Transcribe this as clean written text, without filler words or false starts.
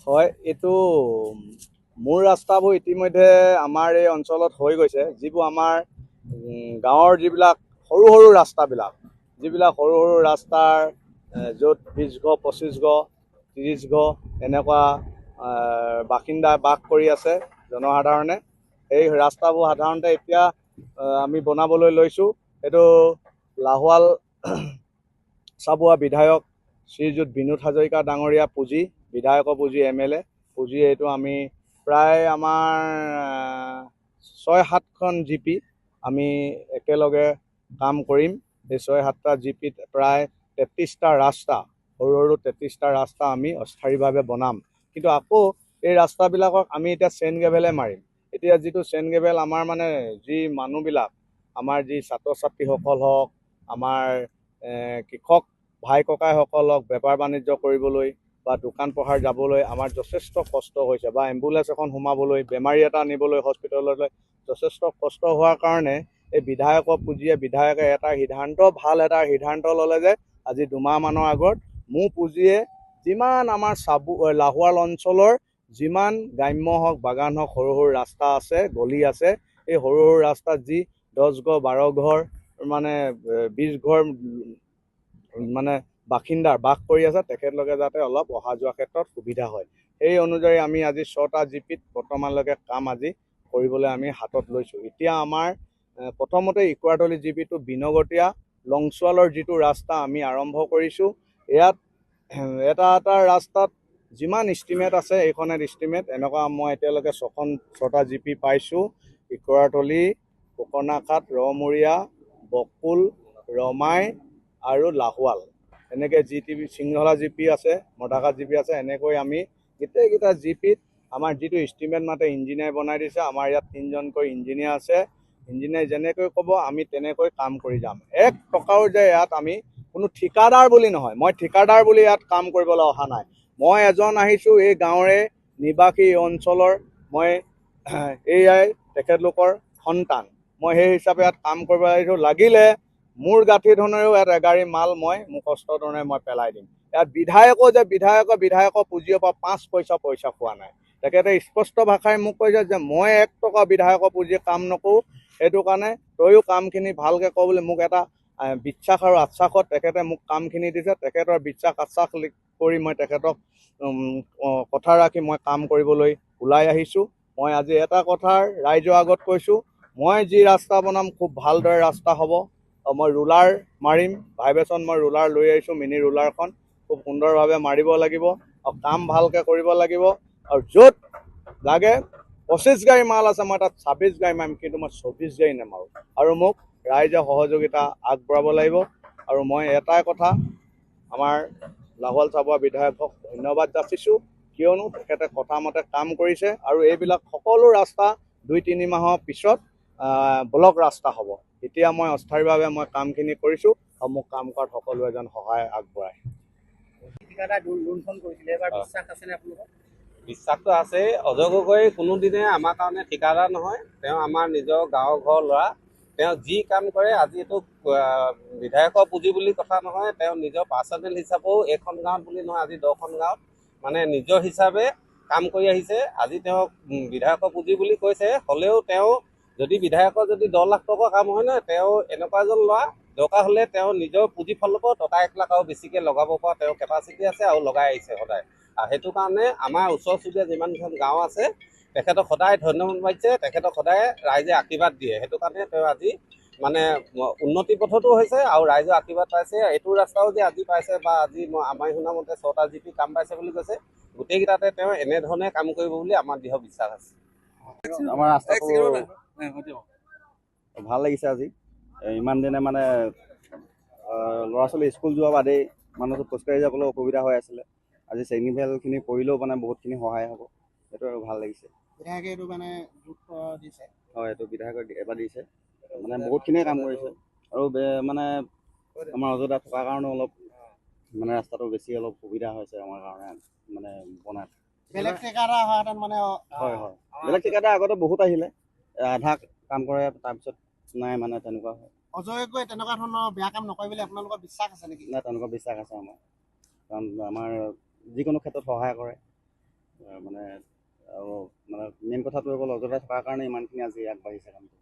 হয়, এইটো মূল ৰাস্তাবোৰ ইতিমধ্যে আমাৰ এই অঞ্চলত হৈ গৈছে। যিবোৰ আমাৰ গাঁৱৰ যিবিলাক সৰু সৰু ৰাস্তাবিলাক, সৰু সৰু ৰাস্তাৰ য'ত 20 ঘৰ 25 ঘৰ 30 ঘৰ এনেকুৱা বাসিন্দা বাস কৰি আছে জনসাধাৰণে। এই ৰাস্তাবোৰ সাধাৰণতে এতিয়া আমি বনাবলৈ লৈছোঁ। এইটো লাহোৱাল চাবুৱা বিধায়ক শ্ৰীযুত বিনোদ হাজৰিকা ডাঙৰীয়া পুঁজি, বিধায়কৰ পুঁজি, MLA পুঁজি। এইটো আমি প্ৰায় আমাৰ 6-7খন GP আমি একেলগে কাম কৰিম। এই 6-7টা GPত প্ৰায় 33টা ৰাস্তা, সৰু সৰু 33টা ৰাস্তা আমি অস্থায়ীভাৱে বনাম। কিন্তু আকৌ এই ৰাস্তাবিলাকক আমি এতিয়া চেইন গ্ৰেভেলে মাৰিম। এতিয়া যিটো চেইন গ্ৰেভেল আমাৰ মানে যি মানুহবিলাক, আমাৰ যি ছাত্ৰ ছাত্ৰীসকল হওক, আমাৰ কৃষক ভাই ককাইসকলক বেপাৰ বাণিজ্য কৰিবলৈ বা দোকান পোহাৰ যাবলৈ আমাৰ যথেষ্ট কষ্ট হৈছে, বা এম্বুলেঞ্চ এখন সোমাবলৈ, বেমাৰী এটা নিবলৈ হস্পিটেললৈ যথেষ্ট কষ্ট হোৱাৰ কাৰণে এই বিধায়কৰ পুঁজিয়ে, বিধায়কে ভাল এটা সিদ্ধান্ত ল'লে যে আজি 2 মাহমানৰ আগত মোৰ পুঁজিয়ে যিমান আমাৰ লাহোৱাল অঞ্চলৰ যিমান গ্ৰাম্য হওক, বাগান হওক, সৰু সৰু ৰাস্তা আছে, গলি আছে, এই সৰু সৰু ৰাস্তাত যি 10 ঘৰ 12 ঘৰ মানে 20 ঘৰ মানে বাসিন্দাৰ বাস কৰি আছে, তেখেতলোকে যাতে অলপ অহা যোৱা ক্ষেত্ৰত সুবিধা হয়, সেই অনুযায়ী আমি আজি 6টা GPত বৰ্তমানলৈকে কাম আজি কৰিবলৈ আমি হাতত লৈছোঁ। এতিয়া আমাৰ প্ৰথমতে ইকুৱাৰতলী GPটো বিনগতীয়া লংচোৱালৰ যিটো ৰাস্তা আমি আৰম্ভ কৰিছোঁ। ইয়াত এটা ৰাস্তাত যিমান ইষ্টিমেট আছে, এইখন ইষ্টিমেট এনেকুৱা মই এতিয়ালৈকে 6টা GP পাইছোঁ। ইকুৱাৰতলী, কোকনাঘাট, ৰমূৰীয়া, বকুল, ৰমাই আৰু লাহোৱাল, এনেকৈ সিংহলা GP আছে, মদাঘাট GP আছে। এনেকৈ আমি গোটেইকেইটা GPত আমাৰ যিটো ইষ্টিমেট মাতে ইঞ্জিনিয়াৰ বনাই দিছে। আমাৰ ইয়াত 3জনকৈ ইঞ্জিনিয়াৰ আছে। ইঞ্জিনিয়াৰ যেনেকৈ ক'ব আমি তেনেকৈ কাম কৰি যাম। 1 টকাও যে ইয়াত আমি কোনো ঠিকাদাৰ বুলি নহয়, মই ঠিকাদাৰ বুলি ইয়াত কাম কৰিবলৈ অহা নাই। মই এজন আহিছোঁ এই গাঁৱৰে নিবাসী, অঞ্চলৰ, মই এয়াই তেখেতলোকৰ সন্তান। মই সেই হিচাপে ইয়াত কাম কৰিব আহিছোঁ। লাগিলে মোৰ গাঁঠি ধনেৰেও ইয়াত এগাড়ী মাল মোৰ কষ্ট ধৰণে মই পেলাই দিম। ইয়াত বিধায়কৰ পুঁজিৰ পৰা 5 পইচা পোৱা নাই। তেখেতে স্পষ্ট ভাষাৰে মোক কৈছে যে মই 1 টকা বিধায়কৰ পুঁজিৰ কাম নকৰোঁ, সেইটো কাৰণে তয়ো কামখিনি ভালকৈ কৰ বুলি মোক এটা বিশ্বাস আৰু আশ্বাসত তেখেতে মোক কামখিনি দিছে। তেখেতৰ বিশ্বাস আশ্বাস কৰি মই তেখেতক কথা ৰাখি মই কাম কৰিবলৈ ওলাই আহিছোঁ। মই আজি এটা কথা ৰাইজৰ আগত কৈছোঁ, মই যি ৰাস্তা বনাম খুব ভালদৰে ৰাস্তা হ'ব। মই ৰুলাৰ মাৰিম, ভাইব্ৰেশ্যন মই ৰুলাৰ লৈ আহিছোঁ, মিনি ৰুলাৰখন খুব সুন্দৰভাৱে মাৰিব লাগিব আৰু কাম ভালকৈ কৰিব লাগিব। আৰু য'ত লাগে 25 গাড়ী মাল আছে, মই তাত 26 গাড়ী মাৰিম, কিন্তু মই 24 গাড়ী নামাৰোঁ। আৰু মোক ৰাইজে সহযোগিতা আগবঢ়াব লাগিব। আৰু মই এটাই কথা আমাৰ লাহোৱাল চাবুৱা বিধায়কক ধন্যবাদ যাচিছোঁ, কিয়নো তেখেতে কথা মতে কাম কৰিছে। আৰু এইবিলাক সকলো ৰাস্তা 2-3 মাহৰ পিছত ব্লক ৰাস্তা হ'ব। এতিয়া মই অস্থায়ীভাৱে মই কামখিনি কৰিছোঁ আৰু মোক কাম কৰাত সকলোৱে যেন সহায় আগবঢ়ায়। বিশ্বাসটো আছে। অজয় গগৈ কোনোদিনে আমাৰ কাৰণে ঠিকাদাৰ নহয়, তেওঁ আমাৰ নিজৰ গাঁৱৰ ঘৰৰ ল'ৰা। তেওঁ যি কাম কৰে, আজি এইটো বিধায়কৰ পুঁজি বুলি কথা নহয়, তেওঁ নিজৰ পাৰ্চনেল হিচাপেও এইখন গাঁৱত বুলি নহয়, আজি 10খন গাঁৱত মানে নিজৰ হিচাপে কাম কৰি আহিছে। আজি তেওঁক বিধায়কৰ পুঁজি বুলি কৈছে, হ'লেও তেওঁ যদি বিধায়কৰ যদি 10 লাখ টকা কাম হয় নহয়, তেওঁ এনেকুৱা এজন ল'ৰা, দৰকাৰ হ'লে তেওঁ নিজৰ পুঁজি ফালৰ পৰা টকা 1 লাখ আৰু বেছিকৈ লগাব পৰা তেওঁৰ কেপাচিটি আছে আৰু লগাই আহিছে সদায়। আৰু সেইটো কাৰণে আমাৰ ওচৰ চুবুৰীয়া যিমানখন গাঁও আছে, তেখেতক সদায় ধন্যবাদ মাৰিছে, তেখেতক সদায় ৰাইজে আশীৰ্বাদ দিয়ে। সেইটো কাৰণে তেওঁ আজি মানে উন্নতি পথতো হৈছে আৰু ৰাইজৰ আশীৰ্বাদ পাইছে। এইটো ৰাস্তাও যে আজি পাইছে বা আজি আমাৰ শুনা মতে 6টা GP কাম পাইছে বুলি কৈছে, গোটেইকেইটাতে তেওঁ এনেধৰণে কাম কৰিব বুলি আমাৰ দৃঢ় বিশ্বাস আছে। আমাৰ ৰাস্তাটো ভাল লাগিছে আজি। ইমান দিনে মানে ল'ৰা ছোৱালী স্কুল যোৱা বাদেই মানুহটো খোজকাঢ়ি যাবলৈ অসুবিধা হৈ আছিলে। আজি চেনিভেলখিনি কৰিলেও মানে বহুতখিনি সহায় হ'ব, সেইটো আৰু ভাল লাগিছে। বিধায়কে এইটো মানে গুৰুত্ব দিছে। হয়, এইটো বিধায়কে এবাৰ দিছে, মানে বহুতখিনিয়ে কাম কৰিছে। আৰু মানে আমাৰ অযোধ্যা থকাৰ কাৰণে অলপ মানে ৰাস্তাটো বেছি অলপ সুবিধা হৈছে আমাৰ কাৰণে মানে বনাই। বেলেগ ঠিকাদাৰ হোৱাহেঁতেন মানে হয়, বেলেগ ঠিকাদাৰ আগতে বহুত আহিলে, আধা কাম কৰে তাৰপিছত নাই, মানে তেনেকুৱা হয়। অজয় গগৈ তেনেকুৱা ধৰণৰ বেয়া কাম নকৰে বুলি আপোনালোকৰ বিশ্বাস আছে নেকি? নাই, তেনেকুৱা বিশ্বাস আছে আমাৰ, কাৰণ আমাৰ যিকোনো ক্ষেত্ৰত সহায় কৰে। মানে আৰু মানে মেইন কথাটো হৈ গ'ল অজৰা থকাৰ কাৰণে ইমানখিনি আজি আগবাঢ়িছে কামটো।